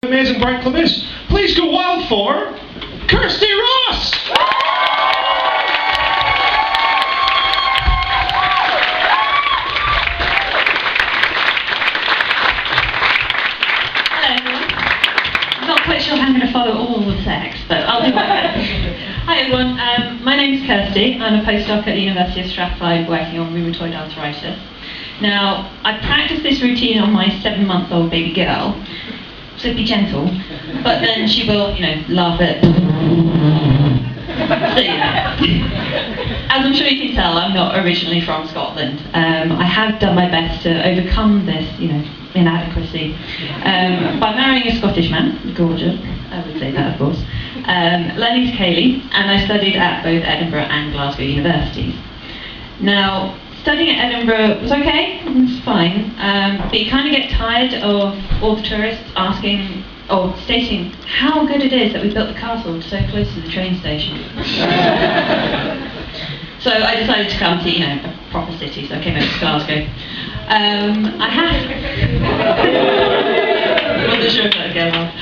amazing Bright Club is. Please go wild for Kirsty Ross! Hello everyone. I'm not quite sure how I'm going to follow all the sex, but I'll do my best. Hi everyone, my name's Kirsty. I'm a postdoc at the University of Strathclyde working on rheumatoid arthritis. Now, I practiced this routine on my 7-month-old baby girl, so be gentle, but then she will, laugh at so, as I'm sure you can tell, I'm not originally from Scotland. I have done my best to overcome this, inadequacy by marrying a Scottish man, gorgeous, I would say that of course, Lenny's Kaylee, and I studied at both Edinburgh and Glasgow universities. Now, studying at Edinburgh was okay, it was fine, but you kind of get tired of all the tourists asking or stating how good it is that we built the castle so close to the train station. So I decided to come to, a proper city, so I came over to Glasgow. I wasn't sure if that would go well.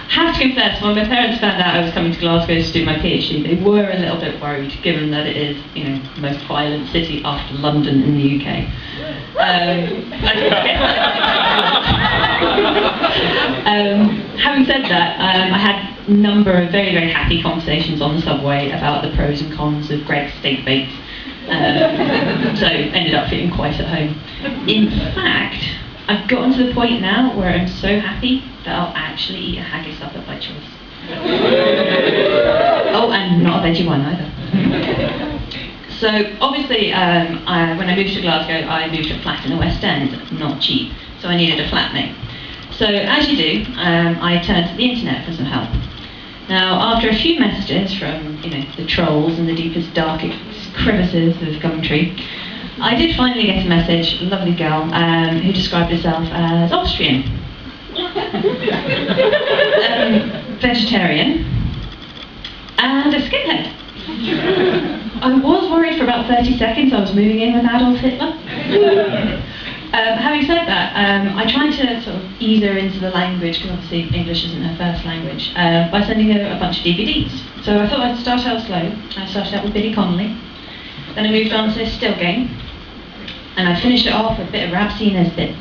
Have to confess, when my parents found out I was coming to Glasgow to do my PhD, they were a little bit worried, given that it is, the most violent city after London in the UK. Having said that, I had a number of very, very happy conversations on the subway about the pros and cons of Greg's steak bakes, so ended up feeling quite at home. In fact, I've gotten to the point now where I'm so happy that I'll actually eat a haggis supper by choice. Oh, and not a veggie one either. So obviously, when I moved to Glasgow, I moved to a flat in the West End, not cheap, so I needed a flatmate. So as you do, I turned to the internet for some help. Now, after a few messages from, the trolls and the deepest, darkest crevices of Gumtree, I did finally get a message, a lovely girl, who described herself as Austrian, vegetarian, and a skinhead. I was worried for about 30 seconds I was moving in with Adolf Hitler. Having said that, I tried to sort of ease her into the language, because obviously English isn't her first language, by sending her a bunch of DVDs. So I thought I'd start out slow. I started out with Billy Connolly, then I moved on to Still Game, and I finished it off with a bit of Rhapsody Nesbitt.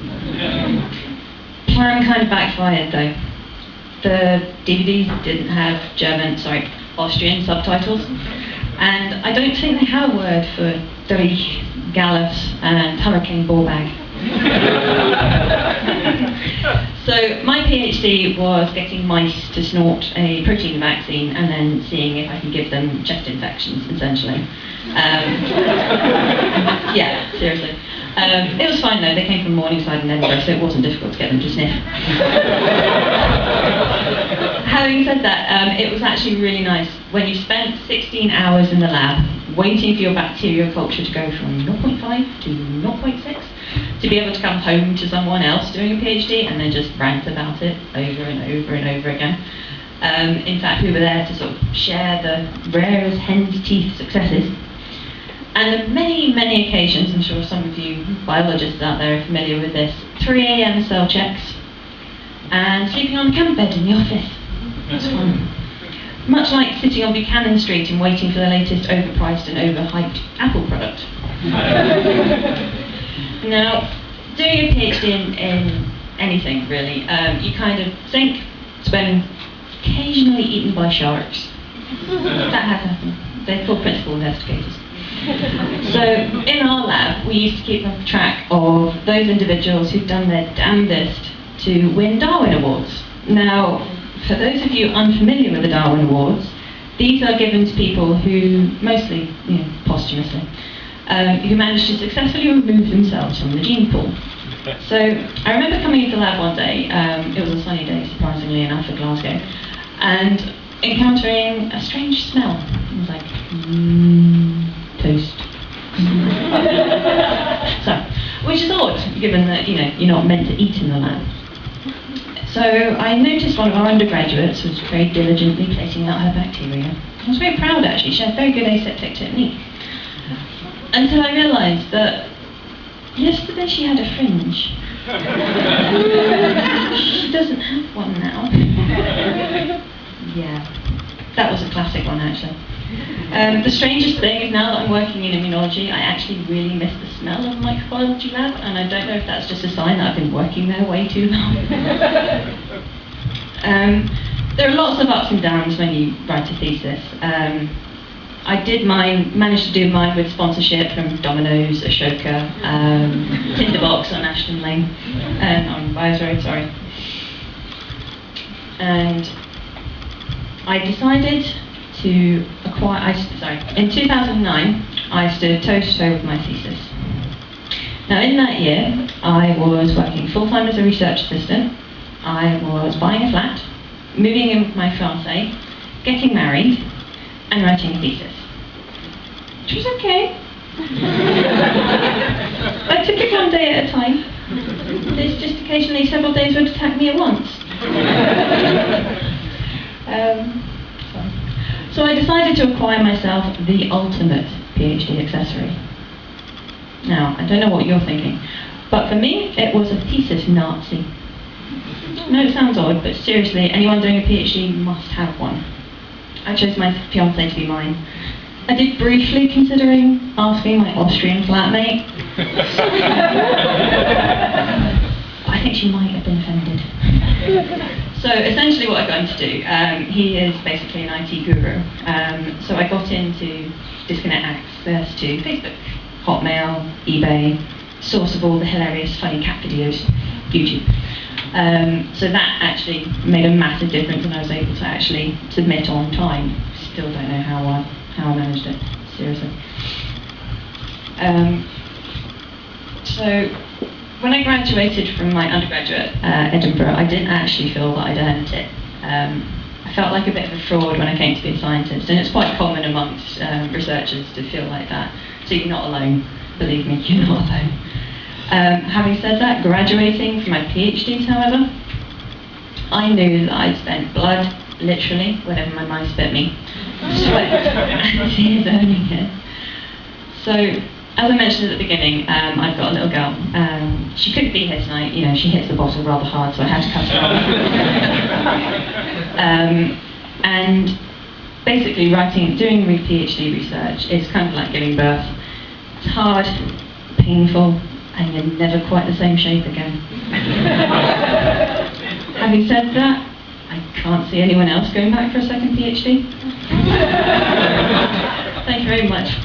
Plan kind of backfired though. The DVD didn't have Austrian subtitles, and I don't think they have a word for Dolly Gallus and Hurricane Ballbag. So my PhD was getting mice to snort a protein vaccine and then seeing if I can give them chest infections, essentially. Yeah, seriously. It was fine though, they came from Morningside in Edinburgh, so it wasn't difficult to get them to sniff. Having said that, it was actually really nice when you spent 16 hours in the lab waiting for your bacterial culture to go from 0.5 to 0.6 to be able to come home to someone else doing a PhD and then just rant about it over and over and over again. In fact, we were there to sort of share the rare as hen's teeth successes. And on many, many occasions, I'm sure some of you biologists out there are familiar with this, 3 a.m. cell checks and sleeping on the camp bed in the office. It's fun. Much like sitting on Buchanan Street and waiting for the latest overpriced and overhyped Apple product. Now, doing a PhD in anything really, you kind of think, spend occasionally eaten by sharks. That has happened. They're called principal investigators. So in our lab, we used to keep track of those individuals who'd done their damnedest to win Darwin Awards. Now, for those of you unfamiliar with the Darwin Awards, these are given to people who, mostly, posthumously, who managed to successfully remove themselves from the gene pool. So I remember coming into the lab one day, it was a sunny day, surprisingly enough, for Glasgow, and encountering a strange smell. It was like, toast. So, which is odd, given that, you're not meant to eat in the lab. So I noticed one of our undergraduates was very diligently plating out her bacteria. I was very proud, actually. She had a very good aseptic technique. Until I realised that yesterday she had a fringe. she doesn't have one now. Yeah, that was a classic one actually. The strangest thing is now that I'm working in immunology, I actually really miss the smell of a microbiology lab, and I don't know if that's just a sign that I've been working there way too long. There are lots of ups and downs when you write a thesis. I managed to do mine with sponsorship from Domino's, Ashoka, Tinderbox on Ashton Lane, on Byers Road, sorry. And I decided to in 2009, I stood toe to toe with my thesis. Now in that year, I was working full-time as a research assistant, I was buying a flat, moving in with my fiancé, getting married, and writing a thesis. Which was okay. I took it one day at a time. There's just occasionally several days would attack me at once. So I decided to acquire myself the ultimate PhD accessory. Now, I don't know what you're thinking, but for me, it was a thesis Nazi. No, it sounds odd, but seriously, anyone doing a PhD must have one. I chose my fiancé to be mine. I did briefly considering asking my Austrian flatmate. But I think she might have been offended. So essentially what I got him to do, he is basically an IT guru. So I got him to disconnect access to Facebook, Hotmail, eBay, source of all the hilarious funny cat videos, YouTube. So that actually made a massive difference, and I was able to actually submit on time. Still don't know how I managed it, seriously. So when I graduated from my undergraduate at Edinburgh, I didn't actually feel that I'd earned it. I felt like a bit of a fraud when I came to be a scientist, and it's quite common amongst researchers to feel like that. So you're not alone, believe me, you're not alone. Having said that, graduating from my PhDs, however, I knew that I'd spent blood, literally, whenever my mind spit me, sweat and tears earning it. So, as I mentioned at the beginning, I've got a little girl. She couldn't be here tonight, you know, she hits the bottle rather hard, so I had to cut her off. And basically doing PhD research is kind of like giving birth. It's hard, painful, and you're never quite the same shape again. Having said that, I can't see anyone else going back for a second PhD. Thank you very much.